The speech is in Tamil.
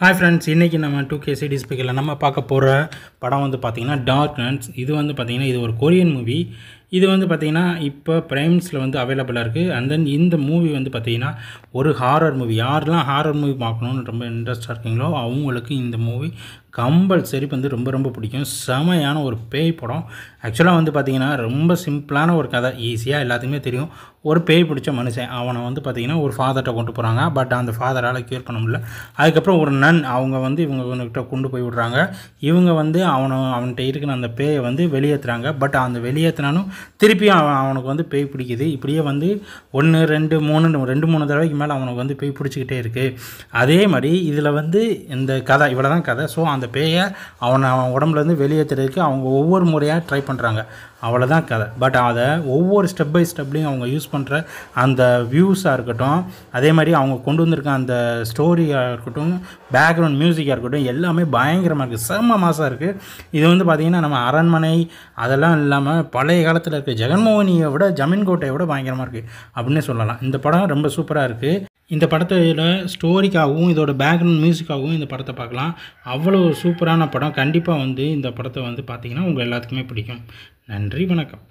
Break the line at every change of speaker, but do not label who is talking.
ஹாய் ஃப்ரெண்ட்ஸ், இன்றைக்கி நம்ம 2K சிடி ஸ்பீக்கரில் நம்ம பார்க்க போகிற படம் வந்து பார்த்திங்கன்னா டார்க் நைட்ஸ். இது வந்து பார்த்திங்கன்னா இது ஒரு கொரியன் மூவி. இது வந்து பார்த்திங்கன்னா இப்போ ப்ரைம்ஸில் வந்து அவைலபிளாக இருக்குது. அண்ட் தென் இந்த மூவி வந்து பார்த்திங்கன்னா ஒரு ஹாரர் மூவி. யாரெல்லாம் ஹாரர் மூவி பார்க்கணுன்னு ரொம்ப இன்ட்ரெஸ்ட்டாக இருக்கீங்களோ அவங்களுக்கு இந்த மூவி கம்பல்சரி வந்து ரொம்ப ரொம்ப பிடிக்கும். செமையான ஒரு பேய் படம். ஆக்சுவலாக வந்து பார்த்திங்கன்னா ரொம்ப சிம்பிளான ஒரு கதை, ஈஸியாக எல்லாத்துக்குமே தெரியும். ஒரு பேய் பிடிச்ச மனுஷன், அவனை வந்து பார்த்திங்கன்னா ஒரு ஃபாதர்கிட்ட கொண்டு போகிறாங்க. பட் அந்த ஃபாதரால் க்யூர் பண்ண முடியல. அதுக்கப்புறம் ஒரு நன் அவங்க வந்து இவங்ககிட்ட கொண்டு போய் விடுறாங்க. இவங்க வந்து அவன்கிட்ட இருக்கிற அந்த பேயை வந்து வெளியேற்றுறாங்க. பட் அந்த வெளியேற்றினாலும் திருப்பியும் அவனுக்கு வந்து பேய் பிடிக்குது. இப்படியே வந்து 1 2 3 தடவைக்கு மேலே அவனுக்கு வந்து பேய் பிடிச்சிக்கிட்டே இருக்குது. அதே மாதிரி இதில் வந்து இந்த கதை இவ்வளோ தான் கதை. ஸோ அந்த பேயை அவன் உடம்புலேருந்து வெளியேற்றுறதுக்கு அவங்க ஒவ்வொரு முறையாக ட்ரை பண்ணுறாங்க. அவ்வளோதான் கதை. பட் அதை ஒவ்வொரு ஸ்டெப் பை ஸ்டெப்லேயும் அவங்க யூஸ் பண்ணுற அந்த வியூஸாக இருக்கட்டும், அதே மாதிரி அவங்க கொண்டு வந்திருக்க அந்த ஸ்டோரியாக இருக்கட்டும், பேக்ரவுண்ட் மியூசிக்காக இருக்கட்டும், எல்லாமே பயங்கரமாக இருக்குது. செம்ம மாசாக இருக்குது. இது வந்து பார்த்திங்கன்னா நம்ம அரண்மனை அதெல்லாம் இல்லாமல் பழைய காலத்தில் இருக்க ஜெகன்மோகினியை விட ஜமீன் கோட்டையை விட பயங்கரமாக இருக்குது அப்படின்னே சொல்லலாம். இந்த படம் ரொம்ப சூப்பராக இருக்குது. இந்த படத்தோட ஸ்டோரிக்காகவும் இதோட பேக்ரவுண்ட் மியூசிக்காகவும் இந்த படத்தை பார்க்கலாம். அவ்வளோ சூப்பரான படம். கண்டிப்பாக வந்து இந்த படத்தை வந்து பார்த்திங்கன்னா உங்கள் எல்லாத்துக்குமே பிடிக்கும். நன்றி, வணக்கம்.